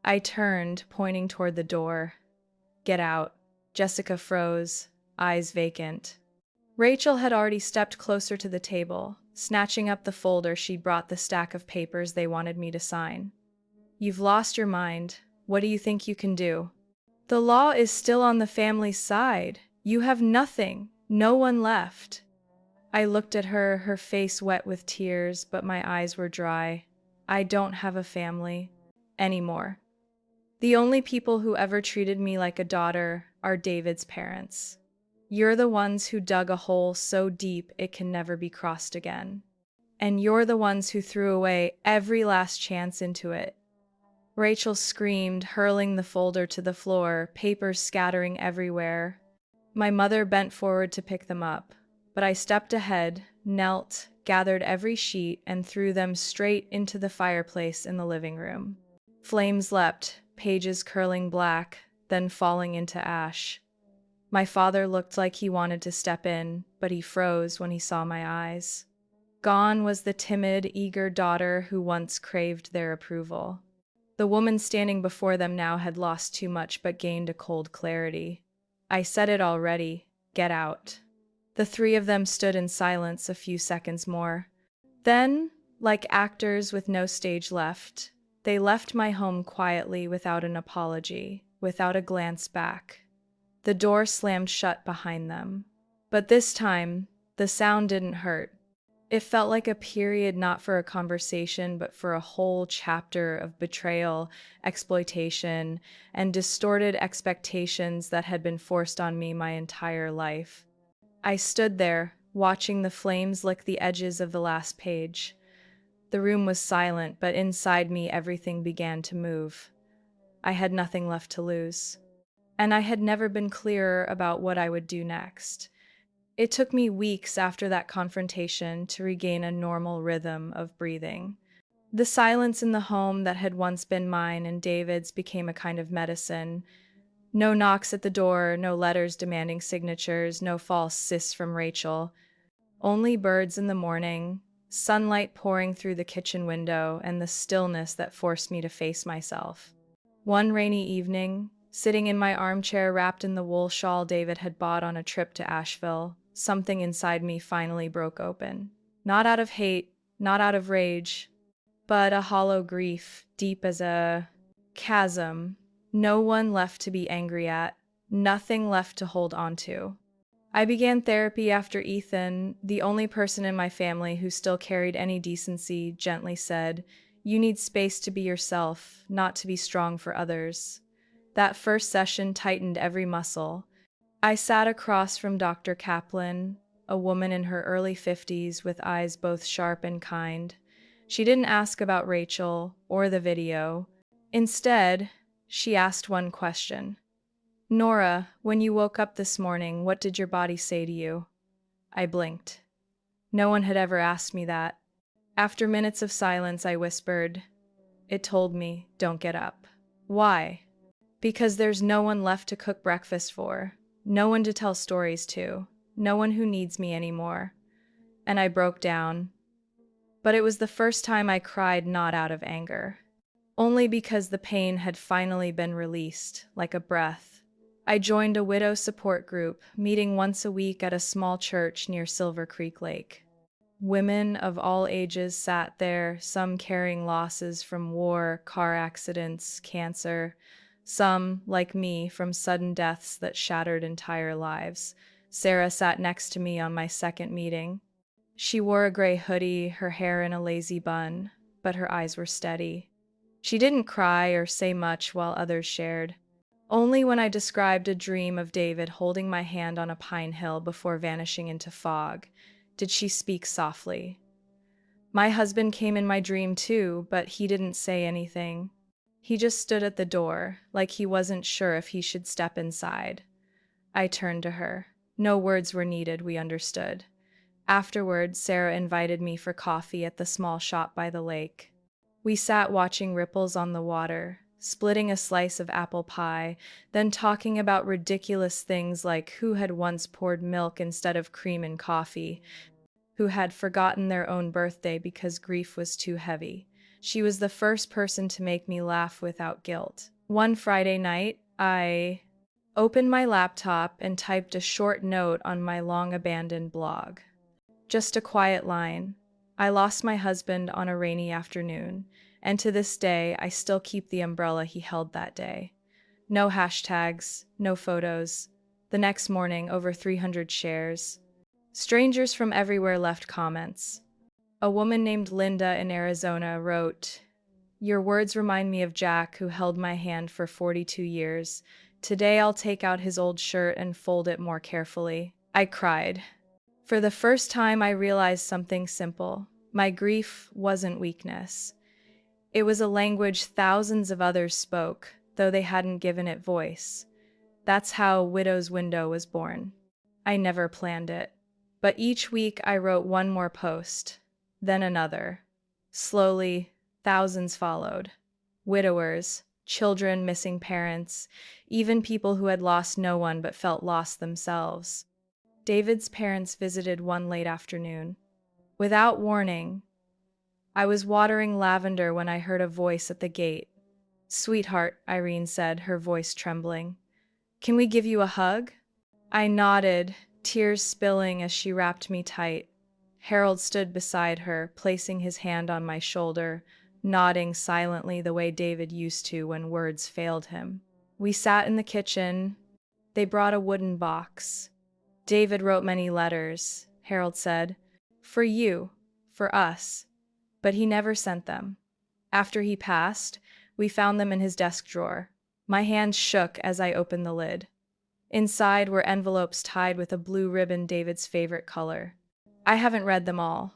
I turned, pointing toward the door. "Get out." Jessica froze, eyes vacant. Rachel had already stepped closer to the table, snatching up the folder she'd brought the stack of papers they wanted me to sign. "You've lost your mind. What do you think you can do? The law is still on the family's side. You have nothing, no one left." I looked at her, her face wet with tears, but my eyes were dry. I don't have a family anymore. The only people who ever treated me like a daughter are David's parents. You're the ones who dug a hole so deep it can never be crossed again. And you're the ones who threw away every last chance into it. Rachel screamed, hurling the folder to the floor, papers scattering everywhere. My mother bent forward to pick them up, but I stepped ahead, knelt, gathered every sheet, and threw them straight into the fireplace in the living room. Flames leapt, pages curling black, then falling into ash. My father looked like he wanted to step in, but he froze when he saw my eyes. Gone was the timid, eager daughter who once craved their approval. The woman standing before them now had lost too much but gained a cold clarity. "I said it already. Get out." The three of them stood in silence a few seconds more. Then, like actors with no stage left, they left my home quietly without an apology, without a glance back. The door slammed shut behind them. But this time, the sound didn't hurt. It felt like a period not for a conversation, but for a whole chapter of betrayal, exploitation, and distorted expectations that had been forced on me my entire life. I stood there, watching the flames lick the edges of the last page. The room was silent, but inside me everything began to move. I had nothing left to lose. And I had never been clearer about what I would do next. It took me weeks after that confrontation to regain a normal rhythm of breathing. The silence in the home that had once been mine and David's became a kind of medicine. No knocks at the door, no letters demanding signatures, no false sis from Rachel. Only birds in the morning, sunlight pouring through the kitchen window, and the stillness that forced me to face myself. One rainy evening, sitting in my armchair wrapped in the wool shawl David had bought on a trip to Asheville, something inside me finally broke open. Not out of hate, not out of rage, but a hollow grief, deep as a chasm. No one left to be angry at, nothing left to hold on to. I began therapy after Ethan, the only person in my family who still carried any decency, gently said, "You need space to be yourself, not to be strong for others." That first session tightened every muscle. I sat across from Dr. Kaplan, a woman in her early 50s with eyes both sharp and kind. She didn't ask about Rachel or the video. Instead, she asked one question. "Nora, when you woke up this morning, what did your body say to you?" I blinked. No one had ever asked me that. After minutes of silence, I whispered, "It told me, don't get up." "Why?" "Because there's no one left to cook breakfast for, no one to tell stories to, no one who needs me anymore." and I broke down. But it was the first time I cried not out of anger, only because the pain had finally been released, like a breath. I joined a widow support group, meeting once a week at a small church near Silver Creek Lake. Women of all ages sat there, some carrying losses from war, car accidents, cancer, some, like me, from sudden deaths that shattered entire lives. Sarah sat next to me on my second meeting. She wore a gray hoodie, her hair in a lazy bun, but her eyes were steady. She didn't cry or say much while others shared. Only when I described a dream of David holding my hand on a pine hill before vanishing into fog did she speak softly. My husband came in my dream too, but he didn't say anything. He just stood at the door, like he wasn't sure if he should step inside. I turned to her. No words were needed, we understood. Afterward, Sarah invited me for coffee at the small shop by the lake. We sat watching ripples on the water, splitting a slice of apple pie, then talking about ridiculous things like who had once poured milk instead of cream in coffee, who had forgotten their own birthday because grief was too heavy. She was the first person to make me laugh without guilt. One Friday night, I opened my laptop and typed a short note on my long-abandoned blog. Just a quiet line. I lost my husband on a rainy afternoon, and to this day, I still keep the umbrella he held that day. No hashtags, no photos. The next morning, over 300 shares. Strangers from everywhere left comments. A woman named Linda in Arizona wrote, "Your words remind me of Jack, who held my hand for 42 years. Today I'll take out his old shirt and fold it more carefully." I cried. For the first time, I realized something simple. My grief wasn't weakness. It was a language thousands of others spoke, though they hadn't given it voice. That's how Widow's Window was born. I never planned it. But each week I wrote one more post, then another. Slowly, thousands followed. Widowers, children missing parents, even people who had lost no one but felt lost themselves. David's parents visited one late afternoon. Without warning, I was watering lavender when I heard a voice at the gate. "Sweetheart," Irene said, her voice trembling. "Can we give you a hug?" I nodded, tears spilling as she wrapped me tight. Harold stood beside her, placing his hand on my shoulder, nodding silently the way David used to when words failed him. We sat in the kitchen. They brought a wooden box. "David wrote many letters," Harold said. "For you, for us. But he never sent them. After he passed, we found them in his desk drawer." My hands shook as I opened the lid. Inside were envelopes tied with a blue ribbon, David's favorite color. I haven't read them all.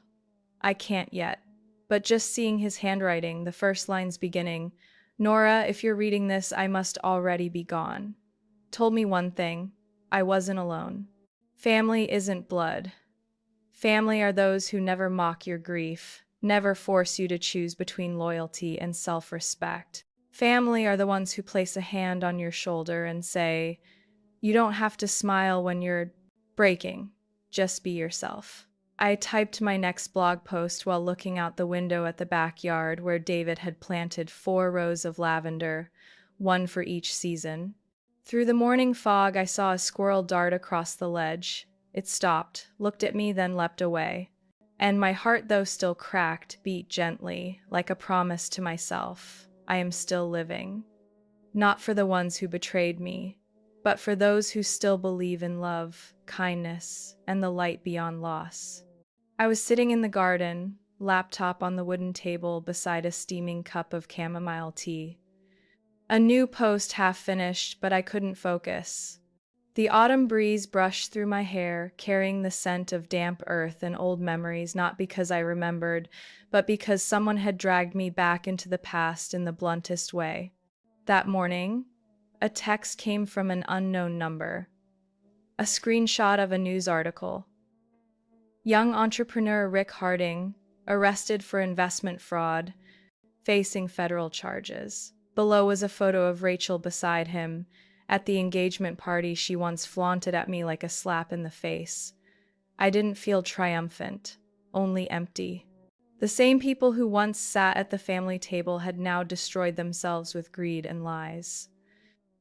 I can't yet. But just seeing his handwriting, the first lines beginning, "Nora, if you're reading this, I must already be gone," told me one thing: I wasn't alone. Family isn't blood. Family are those who never mock your grief, never force you to choose between loyalty and self-respect. Family are the ones who place a hand on your shoulder and say, "You don't have to smile when you're breaking. Just be yourself." I typed my next blog post while looking out the window at the backyard where David had planted 4 rows of lavender, one for each season. Through the morning fog, I saw a squirrel dart across the ledge. It stopped, looked at me, then leapt away. And my heart, though still cracked, beat gently, like a promise to myself. I am still living. Not for the ones who betrayed me, but for those who still believe in love, kindness, and the light beyond loss. I was sitting in the garden, laptop on the wooden table beside a steaming cup of chamomile tea. A new post half finished, but I couldn't focus. The autumn breeze brushed through my hair, carrying the scent of damp earth and old memories, not because I remembered, but because someone had dragged me back into the past in the bluntest way. That morning, a text came from an unknown number. A screenshot of a news article. Young entrepreneur Rick Harding, arrested for investment fraud, facing federal charges. Below was a photo of Rachel beside him, at the engagement party she once flaunted at me like a slap in the face. I didn't feel triumphant. only empty. The same people who once sat at the family table had now destroyed themselves with greed and lies.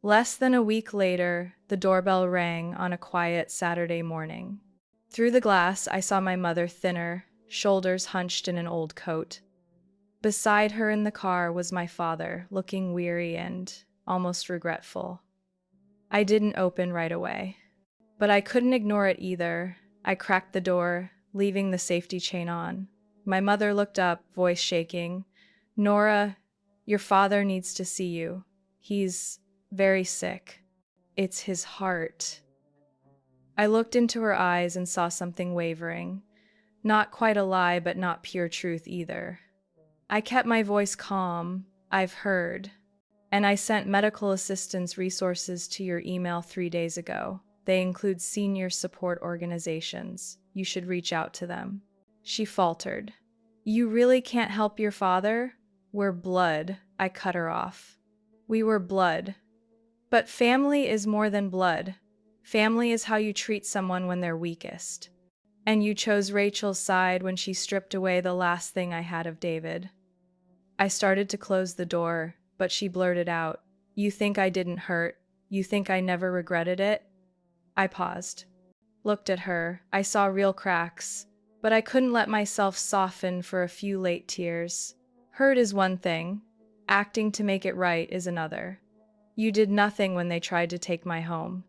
Less than a week later, the doorbell rang on a quiet Saturday morning. Through the glass, I saw my mother thinner, shoulders hunched in an old coat. Beside her in the car was my father, looking weary and almost regretful. I didn't open right away, but I couldn't ignore it either. I cracked the door, leaving the safety chain on. My mother looked up, voice shaking. "Nora, your father needs to see you. He's very sick. It's his heart." I looked into her eyes and saw something wavering. Not quite a lie, but not pure truth either. I kept my voice calm. "I've heard. And I sent medical assistance resources to your email 3 days ago. They include senior support organizations. You should reach out to them." She faltered. "You really can't help your father? We're blood." I cut her off. "We were blood. But family is more than blood. Family is how you treat someone when they're weakest. And you chose Rachel's side when she stripped away the last thing I had of David." I started to close the door, but she blurted out, "You think I didn't hurt? You think I never regretted it?" I paused, looked at her. I saw real cracks, but I couldn't let myself soften for a few late tears. Hurt is one thing, acting to make it right is another. You did nothing when they tried to take my home.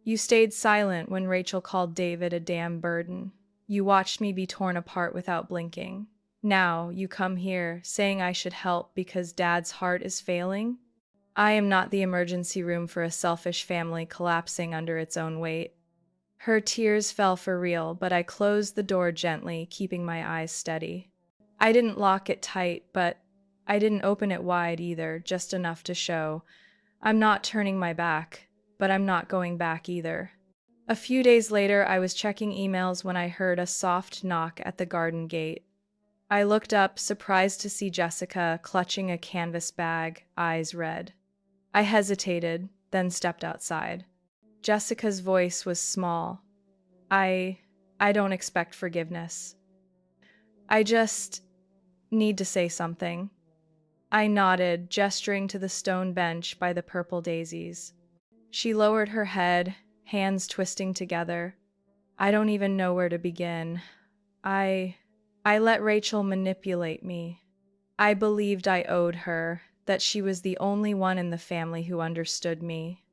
You stayed silent when Rachel called David a damn burden. You watched me be torn apart without blinking. Now you come here saying I should help because Dad's heart is failing? I am not the emergency room for a selfish family collapsing under its own weight. Her tears fell for real, but I closed the door gently, keeping my eyes steady. I didn't lock it tight, but I didn't open it wide either, just enough to show I'm not turning my back, but I'm not going back either. A few days later, I was checking emails when I heard a soft knock at the garden gate. I looked up, surprised to see Jessica clutching a canvas bag, eyes red. I hesitated, then stepped outside. Jessica's voice was small. I don't expect forgiveness. I just need to say something." I nodded, gesturing to the stone bench by the purple daisies. She lowered her head, hands twisting together. "I don't even know where to begin. I let Rachel manipulate me. I believed I owed her, that she was the only one in the family who understood me.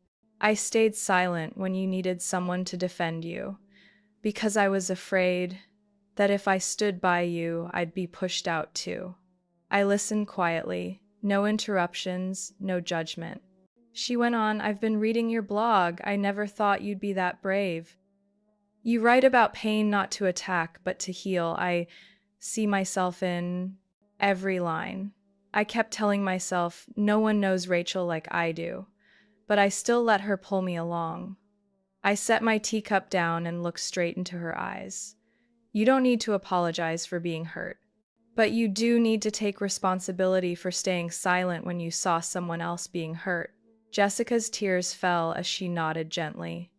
I stayed silent when you needed someone to defend you, because I was afraid that if I stood by you, I'd be pushed out too. I listened quietly, no interruptions, no judgment. She went on, "I've been reading your blog. I never thought you'd be that brave. You write about pain not to attack, but to heal. I see myself in every line." I kept telling myself, no one knows Rachel like I do, but I still let her pull me along. I set my teacup down and looked straight into her eyes. "You don't need to apologize for being hurt, but you do need to take responsibility for staying silent when you saw someone else being hurt." Jessica's tears fell as she nodded gently.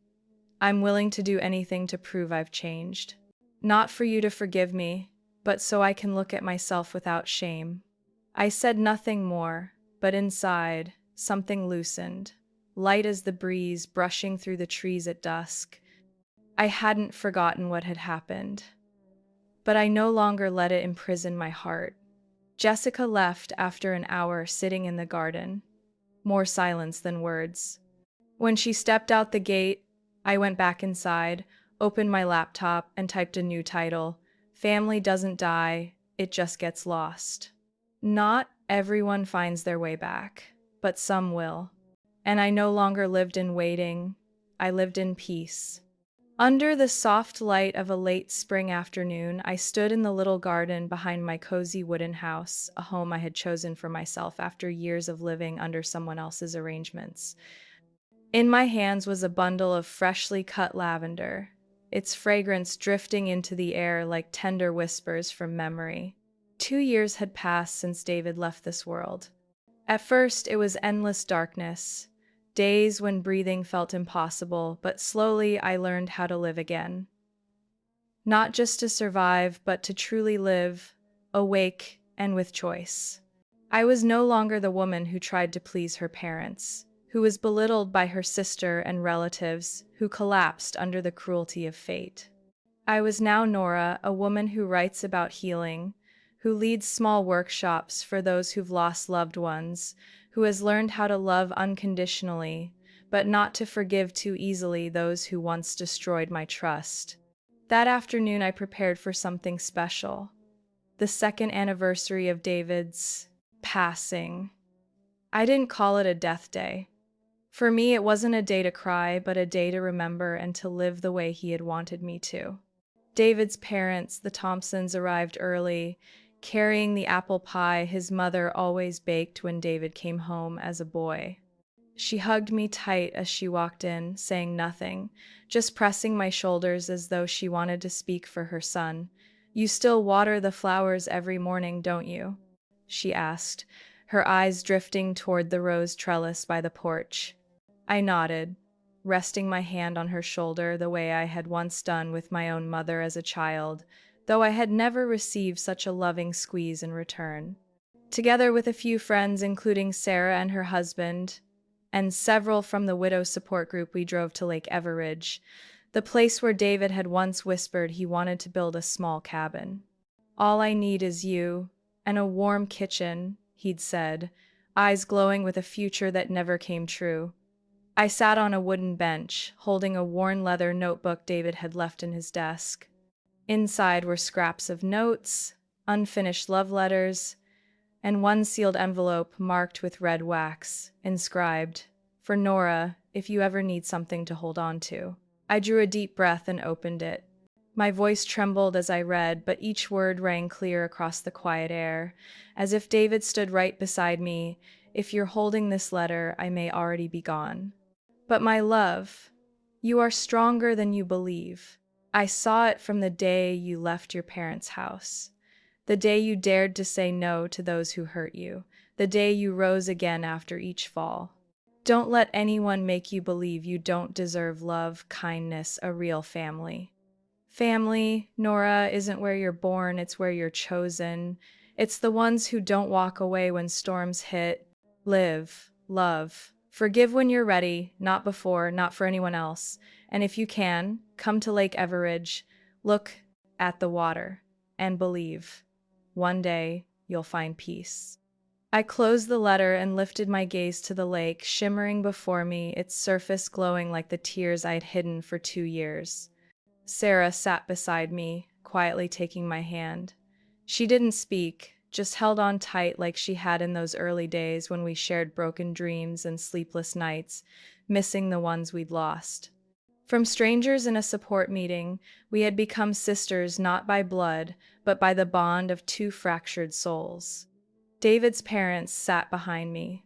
"I'm willing to do anything to prove I've changed. Not for you to forgive me, but so I can look at myself without shame." I said nothing more, but inside, something loosened, light as the breeze brushing through the trees at dusk. I hadn't forgotten what had happened, but I no longer let it imprison my heart. Jessica left after an hour sitting in the garden, more silence than words. When she stepped out the gate, I went back inside, opened my laptop, and typed a new title: "Family doesn't die, it just gets lost." Not everyone finds their way back, but some will. And I no longer lived in waiting, I lived in peace. Under the soft light of a late spring afternoon, I stood in the little garden behind my cozy wooden house, a home I had chosen for myself after years of living under someone else's arrangements. In my hands was a bundle of freshly cut lavender, its fragrance drifting into the air like tender whispers from memory. 2 years had passed since David left this world. At first, it was endless darkness, days when breathing felt impossible, but slowly I learned how to live again. not just to survive, but to truly live, awake and with choice. I was no longer the woman who tried to please her parents, who was belittled by her sister and relatives, who collapsed under the cruelty of fate. I was now Nora, a woman who writes about healing, who leads small workshops for those who've lost loved ones, who has learned how to love unconditionally, but not to forgive too easily those who once destroyed my trust. That afternoon, I prepared for something special. The second anniversary of David's passing. I didn't call it a death day. For me, it wasn't a day to cry, but a day to remember and to live the way he had wanted me to. David's parents, the Thompsons, arrived early, carrying the apple pie his mother always baked when David came home as a boy. She hugged me tight as she walked in, saying nothing, just pressing my shoulders as though she wanted to speak for her son. "You still water the flowers every morning, don't you?" she asked, her eyes drifting toward the rose trellis by the porch. I nodded, resting my hand on her shoulder the way I had once done with my own mother as a child, though I had never received such a loving squeeze in return. Together with a few friends, including Sarah and her husband, and several from the widow support group, we drove to Lake Everidge, the place where David had once whispered he wanted to build a small cabin. "All I need is you, and a warm kitchen," he'd said, eyes glowing with a future that never came true. I sat on a wooden bench, holding a worn leather notebook David had left in his desk. Inside were scraps of notes, unfinished love letters, and one sealed envelope marked with red wax, inscribed, "For Nora, if you ever need something to hold on to." I drew a deep breath and opened it. My voice trembled as I read, but each word rang clear across the quiet air, as if David stood right beside me. "If you're holding this letter, I may already be gone. But my love, you are stronger than you believe. I saw it from the day you left your parents' house. The day you dared to say no to those who hurt you. The day you rose again after each fall. Don't let anyone make you believe you don't deserve love, kindness, a real family. Family, Nora, isn't where you're born, it's where you're chosen. It's the ones who don't walk away when storms hit. Live, love, forgive when you're ready, not before, not for anyone else. And if you can, come to Lake Everidge, look at the water, and believe. One day, you'll find peace." I closed the letter and lifted my gaze to the lake, shimmering before me, its surface glowing like the tears I'd hidden for 2 years. Sarah sat beside me, quietly taking my hand. She didn't speak, just held on tight like she had in those early days when we shared broken dreams and sleepless nights, missing the ones we'd lost. From strangers in a support meeting, we had become sisters not by blood, but by the bond of two fractured souls. David's parents sat behind me.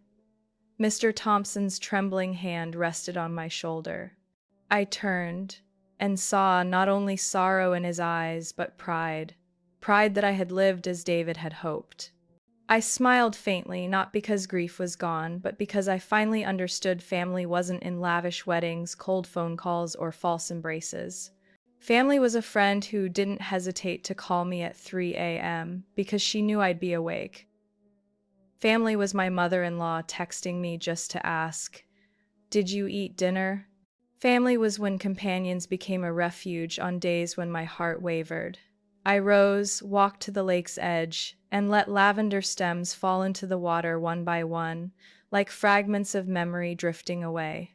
Mr. Thompson's trembling hand rested on my shoulder. I turned and saw not only sorrow in his eyes, but pride. Pride that I had lived as David had hoped. I smiled faintly, not because grief was gone, but because I finally understood family wasn't in lavish weddings, cold phone calls, or false embraces. Family was a friend who didn't hesitate to call me at 3 a.m. because she knew I'd be awake. Family was my mother-in-law texting me just to ask, "Did you eat dinner?" Family was when companions became a refuge on days when my heart wavered. I rose, walked to the lake's edge, and let lavender stems fall into the water one by one, like fragments of memory drifting away.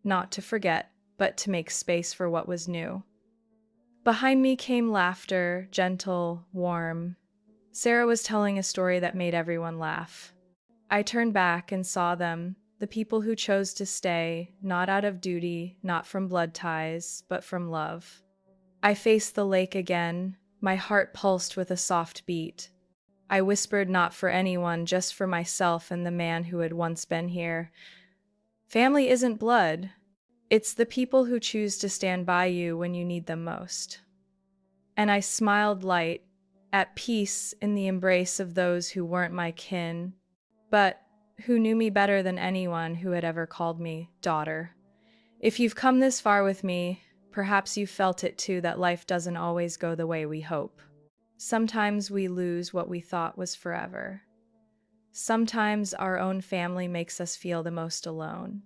Not to forget, but to make space for what was new. Behind me came laughter, gentle, warm. Sarah was telling a story that made everyone laugh. I turned back and saw them, the people who chose to stay, not out of duty, not from blood ties, but from love. I faced the lake again. My heart pulsed with a soft beat. I whispered not for anyone, just for myself and the man who had once been here. Family isn't blood. It's the people who choose to stand by you when you need them most. And I smiled light, at peace in the embrace of those who weren't my kin, but who knew me better than anyone who had ever called me daughter. If you've come this far with me, perhaps you felt it too, that life doesn't always go the way we hope. Sometimes we lose what we thought was forever. Sometimes our own family makes us feel the most alone.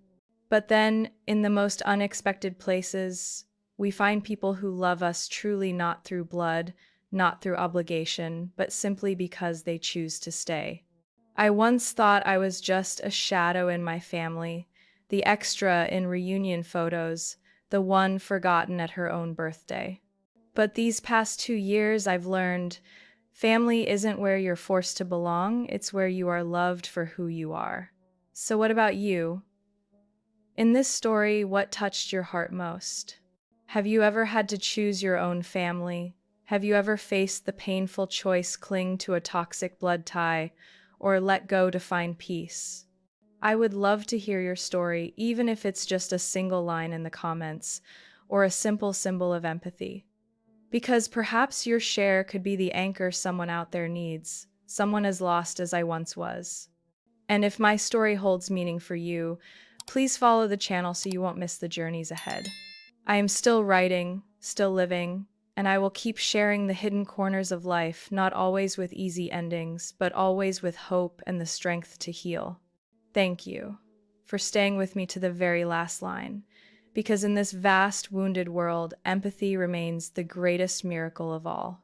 But then, in the most unexpected places, we find people who love us truly, not through blood, not through obligation, but simply because they choose to stay. I once thought I was just a shadow in my family, the extra in reunion photos, the one forgotten at her own birthday. But these past 2 years, I've learned family isn't where you're forced to belong, it's where you are loved for who you are. So, what about you? In this story, what touched your heart most? Have you ever had to choose your own family? Have you ever faced the painful choice, cling to a toxic blood tie, or let go to find peace? I would love to hear your story, even if it's just a single line in the comments, or a simple symbol of empathy. Because perhaps your share could be the anchor someone out there needs, someone as lost as I once was. And if my story holds meaning for you, please follow the channel so you won't miss the journeys ahead. I am still writing, still living, and I will keep sharing the hidden corners of life, not always with easy endings, but always with hope and the strength to heal. Thank you for staying with me to the very last line, because in this vast, wounded world, empathy remains the greatest miracle of all.